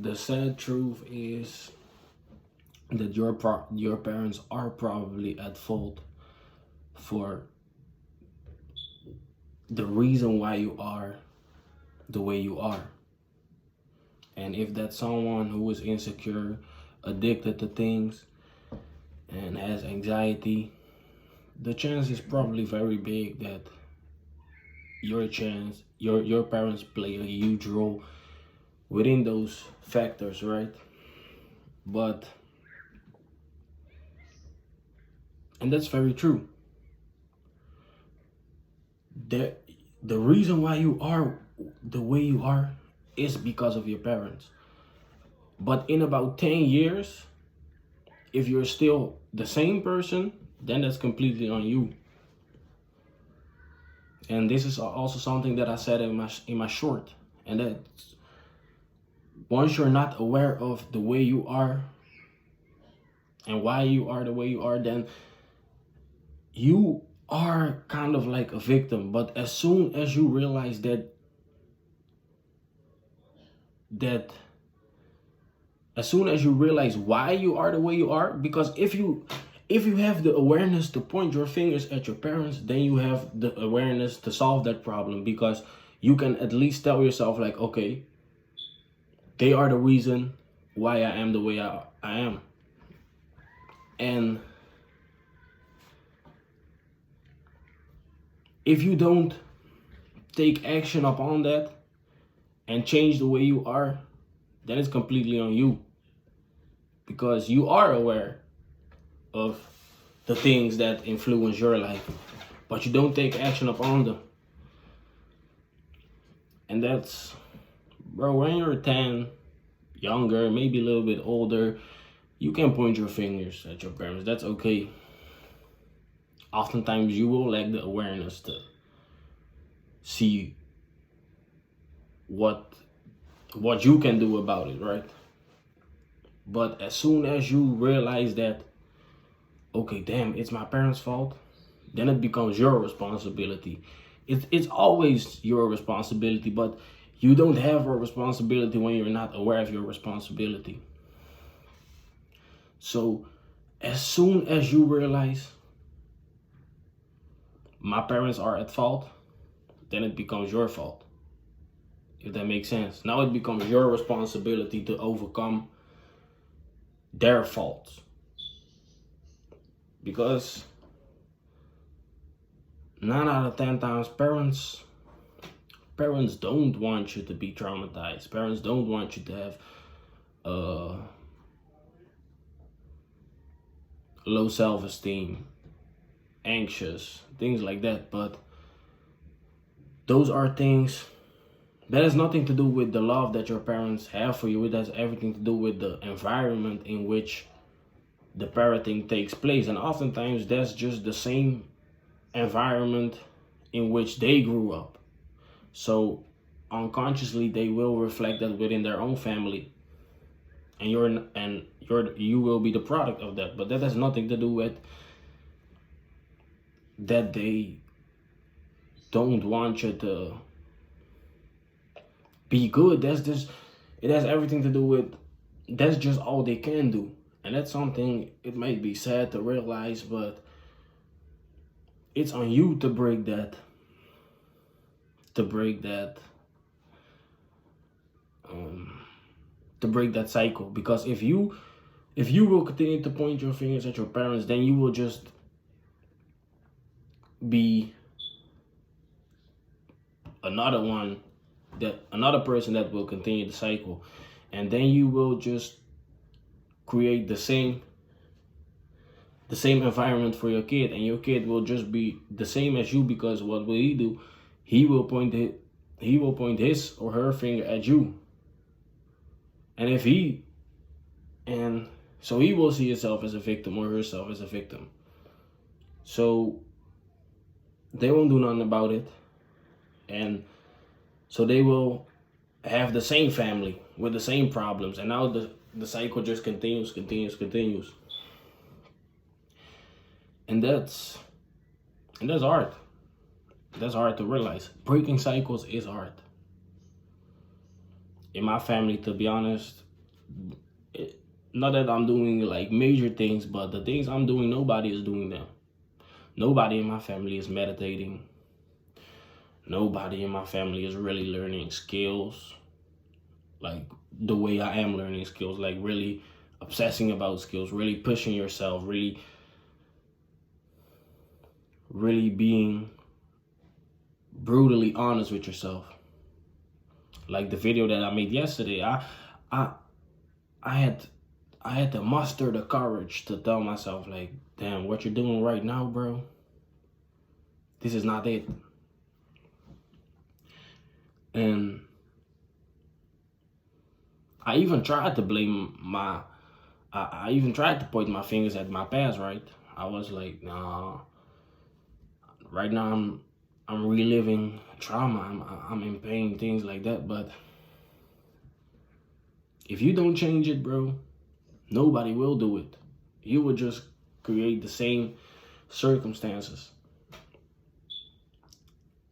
the sad truth is that your parents are probably at fault for the reason why you are the way you are. And if that's someone who is insecure, addicted to things, and has anxiety, the chance is probably very big that your parents play a huge role within those factors, right? But and that's very true. The the reason why you are the way you are is because of your parents. But in about 10 years, if you're still the same person, then that's completely on you. And this is also something that I said in my short, and that once you're not aware of the way you are and why you are the way you are, then you are kind of like a victim. But as soon as you realize that as soon as you realize why you are the way you are, because if you have the awareness to point your fingers at your parents, then you have the awareness to solve that problem, because you can at least tell yourself like, okay, they are the reason why I am the way I am. And if you don't take action upon that and change the way you are, then it's completely on you, because you are aware of the things that influence your life, but you don't take action upon them. And that's, bro, when you're 10, younger, maybe a little bit older, you can point your fingers at your parents. That's okay. Oftentimes you will lack the awareness to see what you can do about it, right? But as soon as you realize that, okay, damn, it's my parents' fault, then it becomes your responsibility. It's always your responsibility, but you don't have a responsibility when you're not aware of your responsibility. So as soon as you realize my parents are at fault, then it becomes your fault. If that makes sense. Now it becomes your responsibility to overcome their faults. Because 9 out of 10 times parents don't want you to be traumatized. Parents don't want you to have low self-esteem, anxious, things like that. But those are things that has nothing to do with the love that your parents have for you. It has everything to do with the environment in which the parenting takes place. And oftentimes that's just the same environment in which they grew up. So unconsciously they will reflect that within their own family. And you will be the product of that. But that has nothing to do with that they don't want you to be good. It has everything to do with, that's just all they can do. And that's something, it might be sad to realize, but it's on you to break that cycle. Because if you will continue to point your fingers at your parents, then you will just be another person that will continue the cycle, and then you will just create the same environment for your kid, and your kid will just be the same as you. Because what will he do? He will point his or her finger at you, and so he will see himself as a victim or herself as a victim. So they won't do nothing about it, and so they will have the same family with the same problems, and now the cycle just continues. And that's hard. That's hard to realize. Breaking cycles is hard. In my family, to be honest, Not that I'm doing like major things, but the things I'm doing, nobody is doing them. Nobody in my family is meditating. Nobody in my family is really learning skills like the way I am learning skills, like really obsessing about skills, really pushing yourself, really being brutally honest with yourself. Like the video that I made yesterday, I I had to muster the courage to tell myself like, damn, what you're doing right now, bro, this is not it. And I even tried to blame I even tried to point my fingers at my past, right? I was like, nah, right now I'm reliving trauma. I'm in pain, things like that. But if you don't change it, bro, nobody will do it. You will just create the same circumstances.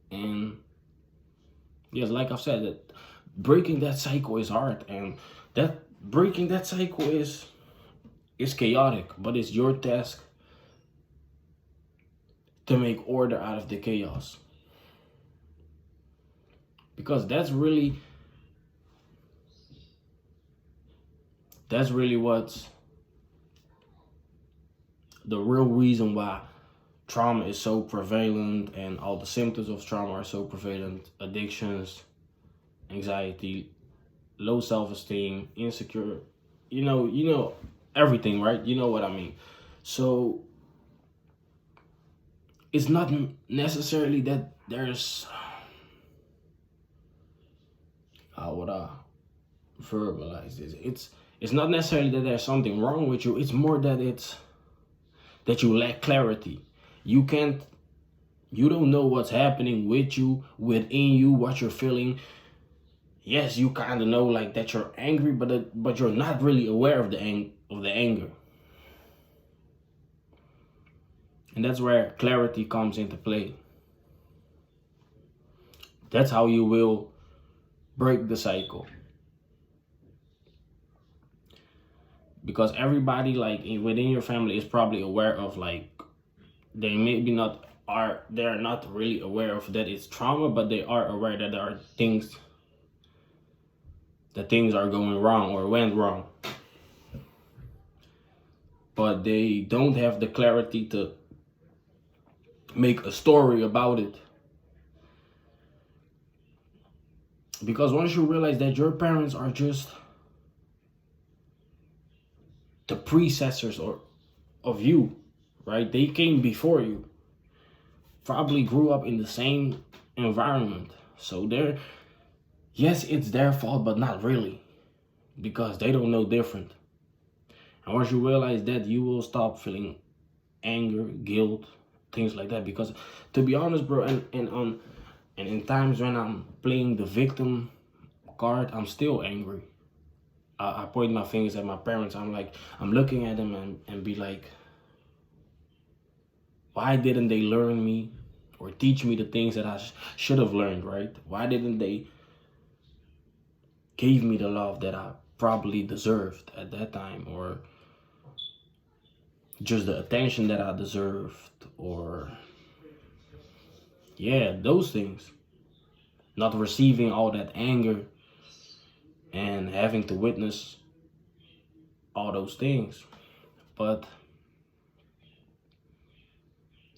And yes, like I've said, that breaking that cycle is hard, and that breaking that cycle is chaotic, but it's your task to make order out of the chaos. Because that's really what's the real reason why trauma is so prevalent and all the symptoms of trauma are so prevalent. Addictions, anxiety, low self-esteem, insecure, you know everything, right? You know what I mean. So it's not necessarily that there's, how would I verbalize this? It's not necessarily that there's something wrong with you. It's more that that you lack clarity. You don't know what's happening with you, within you, what you're feeling. Yes, you kind of know like that you're angry, but you're not really aware of the anger. And that's where clarity comes into play. That's how you will break the cycle. Because everybody like within your family is probably aware of like, they're not really aware of that it's trauma, but they are aware that there are things are going wrong or went wrong. But they don't have the clarity to make a story about it. Because once you realize that your parents are just the predecessors of you, right? They came before you, probably grew up in the same environment. So yes, it's their fault, but not really, because they don't know different. And once you realize that, you will stop feeling anger, guilt, things like that. Because to be honest, bro, and in times when I'm playing the victim card, I'm still angry. I point my fingers at my parents. I'm looking at them and be like, why didn't they learn me or teach me the things that I should have learned, right? Why didn't they give me the love that I probably deserved at that time, or just the attention that I deserved, or yeah, those things. Not receiving all that anger and having to witness all those things. But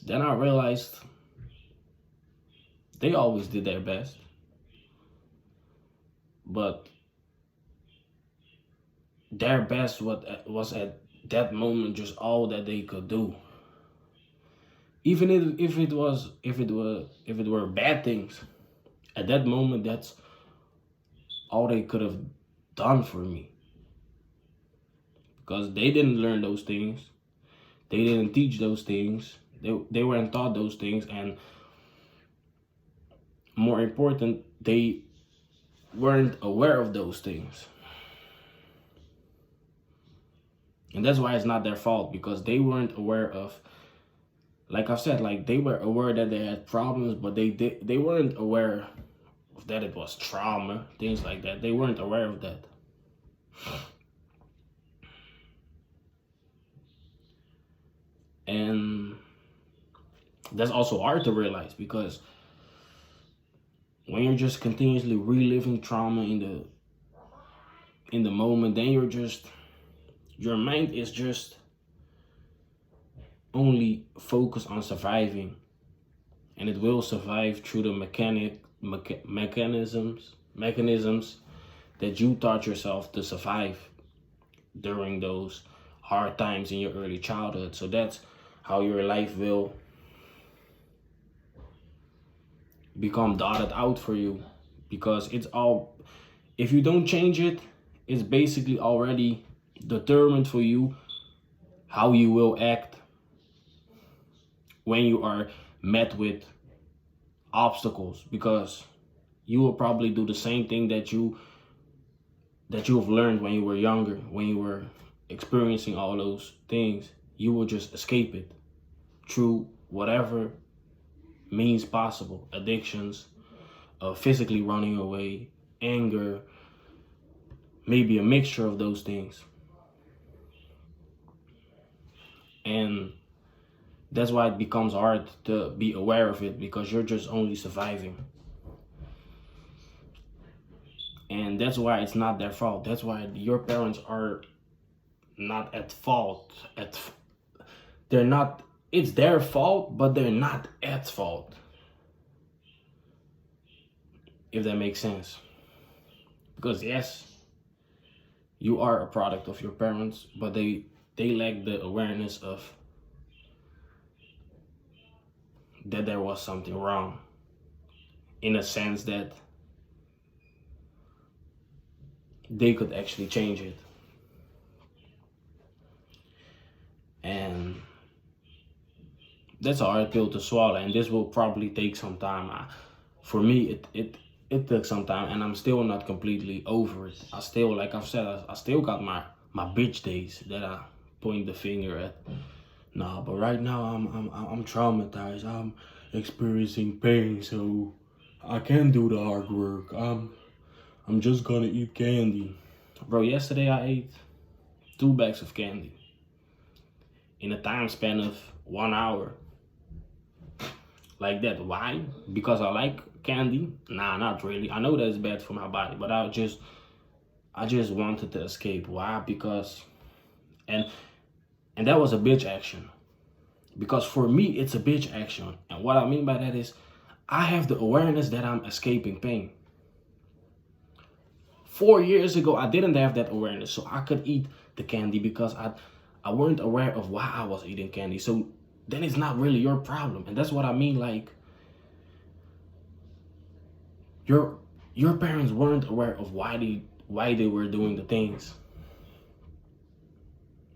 then I realized they always did their best. But their best was at that moment just all that they could do. Even if it were bad things, at that moment that's all they could have done for me. Because they didn't learn those things. They didn't teach those things. They weren't taught those things, and more important, they weren't aware of those things. And that's why it's not their fault, because they weren't aware of, like I've said, like they were aware that they had problems, but they weren't aware of that it was trauma, things like that. They weren't aware of that. And that's also hard to realize, because when you're just continuously reliving trauma in the moment, then your mind is just only focused on surviving, and it will survive through the mechanisms that you taught yourself to survive during those hard times in your early childhood. So that's how your life will become dotted out for you, because it's all, if you don't change it, it's basically already determined for you how you will act when you are met with obstacles, because you will probably do the same thing that you have learned when you were younger, when you were experiencing all those things. You will just escape it through whatever means possible. Addictions, physically running away, anger, maybe a mixture of those things. And that's why it becomes hard to be aware of it, because you're just only surviving. And that's why it's not their fault. That's why your parents are not at fault. They're not, it's their fault, but they're not at fault. If that makes sense. Because yes, you are a product of your parents, but they lack the awareness of that there was something wrong, in a sense that they could actually change it. And that's a hard pill to swallow, and this will probably take some time. For me, it took some time, and I'm still not completely over it. I still, like I've said, I still got my bitch days that I point the finger at. Nah, but right now I'm traumatized. I'm experiencing pain, so I can't do the hard work. I'm just gonna eat candy. Bro, yesterday I ate 2 bags of candy in a time span of 1 hour. Like that. Why? Because I like candy? Nah, not really. I know that it's bad for my body, but I just wanted to escape. Why? Because and that was a bitch action. Because for me, it's a bitch action. And what I mean by that is, I have the awareness that I'm escaping pain. 4 years ago, I didn't have that awareness, so I could eat the candy because I weren't aware of why I was eating candy. So then it's not really your problem. And that's what I mean, like, your parents weren't aware of why they were doing the things.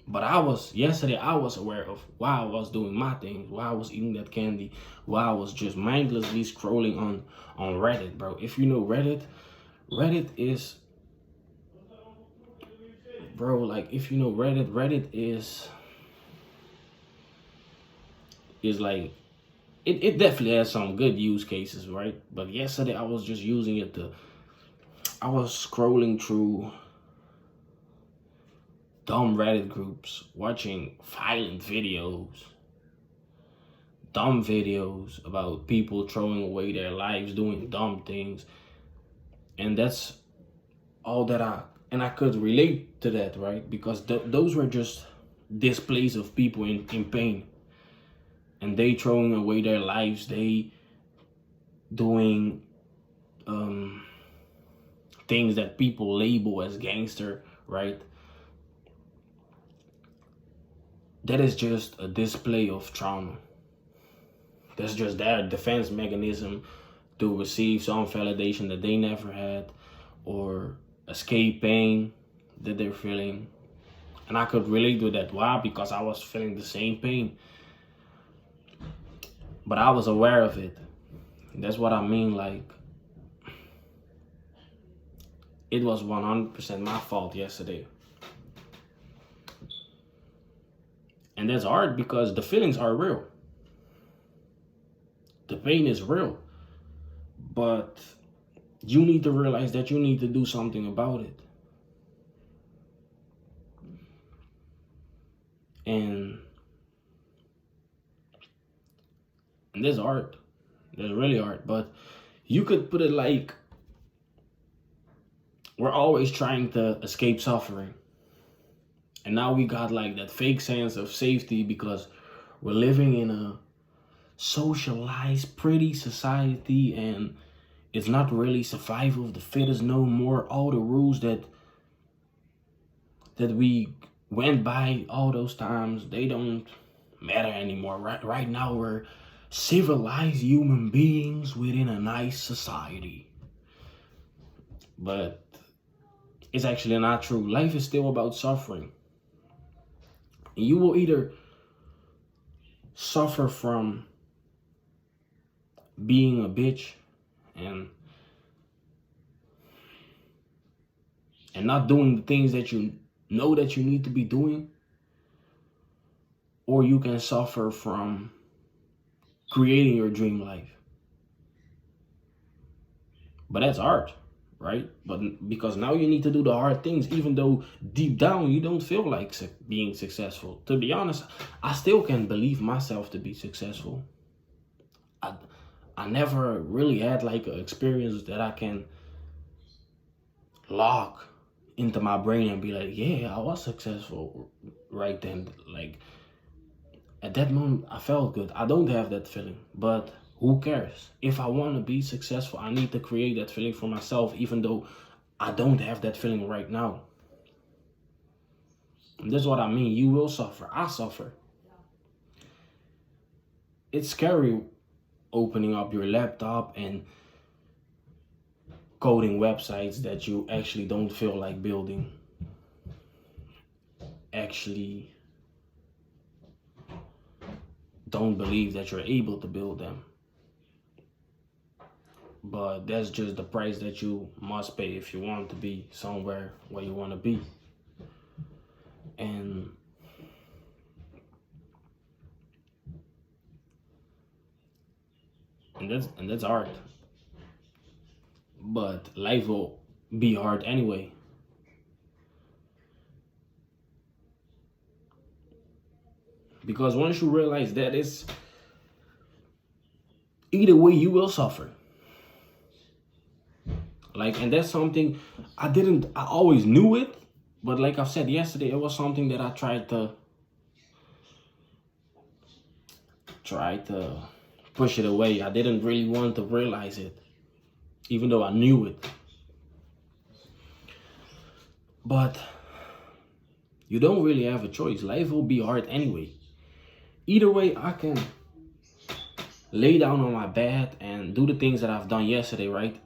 But yesterday I was aware of why I was doing my things, why I was eating that candy, why I was just mindlessly scrolling on Reddit, bro. If you know Reddit is, bro, like, if you know Reddit is like, it definitely has some good use cases, right? But yesterday I was just using it I was scrolling through dumb Reddit groups, watching violent videos, dumb videos about people throwing away their lives, doing dumb things. And that's all that I could relate to that, right? Because those were just displays of people in pain. And they throwing away their lives, they doing things that people label as gangster, right? That is just a display of trauma. That's just their defense mechanism to receive some validation that they never had, or escape pain that they're feeling. And I could relate with that. Why? Because I was feeling the same pain. But I was aware of it. That's what I mean, like, it was 100% my fault yesterday. And that's hard because the feelings are real. The pain is real. But you need to realize that you need to do something about it. And And that's hard. That's really hard. But you could put it like we're always trying to escape suffering. And now we got like that fake sense of safety because we're living in a socialized, pretty society, and it's not really survival of the fittest no more. All the rules that we went by all those times, they don't matter anymore. Right now we're civilized human beings within a nice society. But it's actually not true. Life is still about suffering. And you will either suffer from being a bitch and not doing the things that you know that you need to be doing, or you can suffer from creating your dream life. But that's hard, right? But because now you need to do the hard things, even though deep down you don't feel like being successful. To be honest, I still can believe myself to be successful. I never really had like an experience that I can lock into my brain and be like, yeah, I was successful right then. Like at that moment, I felt good. I don't have that feeling, but who cares? If I want to be successful, I need to create that feeling for myself, even though I don't have that feeling right now. And that's what I mean. You will suffer. I suffer. It's scary opening up your laptop and coding websites that you actually don't feel like building. Actually don't believe that you're able to build them. But that's just the price that you must pay if you want to be somewhere where you want to be. And that's hard. But life will be hard anyway. Because once you realize that, it's either way you will suffer. Like, and that's something I always knew it, but like I said yesterday, it was something that I tried to push it away. I didn't really want to realize it, even though I knew it. But you don't really have a choice. Life will be hard anyway. Either way, I can lay down on my bed and do the things that I've done yesterday, right?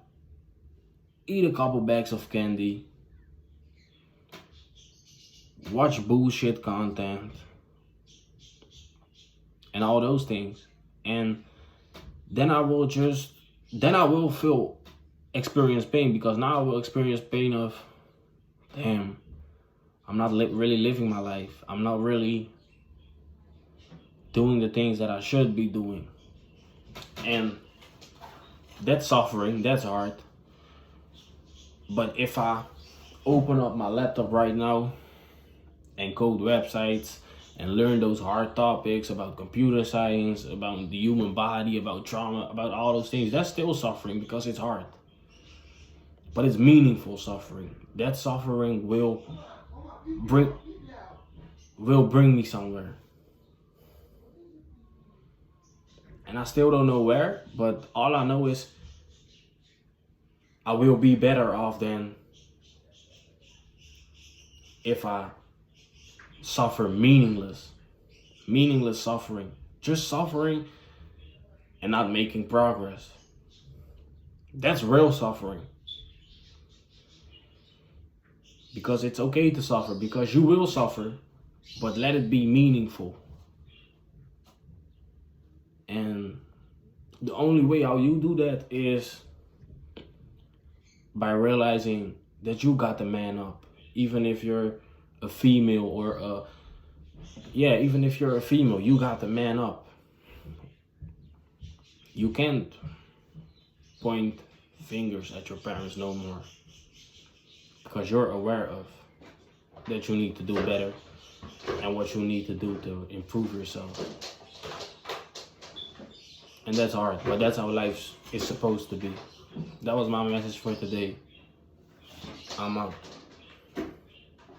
Eat a couple bags of candy, watch bullshit content, and all those things. And then I will experience pain, because now I will experience pain of, damn, I'm not really living my life. I'm not really doing the things that I should be doing. And that's suffering, that's hard. But if I open up my laptop right now and code websites and learn those hard topics about computer science, about the human body, about trauma, about all those things, that's still suffering because it's hard. But it's meaningful suffering. That suffering will bring me somewhere. And I still don't know where, but all I know is I will be better off than if I suffer meaningless suffering. Just suffering and not making progress. That's real suffering. Because it's okay to suffer, because you will suffer, but let it be meaningful. And the only way how you do that is by realizing that you got to man up. Even if you're a female even if you're a female, you got to man up. You can't point fingers at your parents no more, because you're aware of that you need to do better and what you need to do to improve yourself. And that's hard, but that's how life is supposed to be. That was my message for today. I'm out.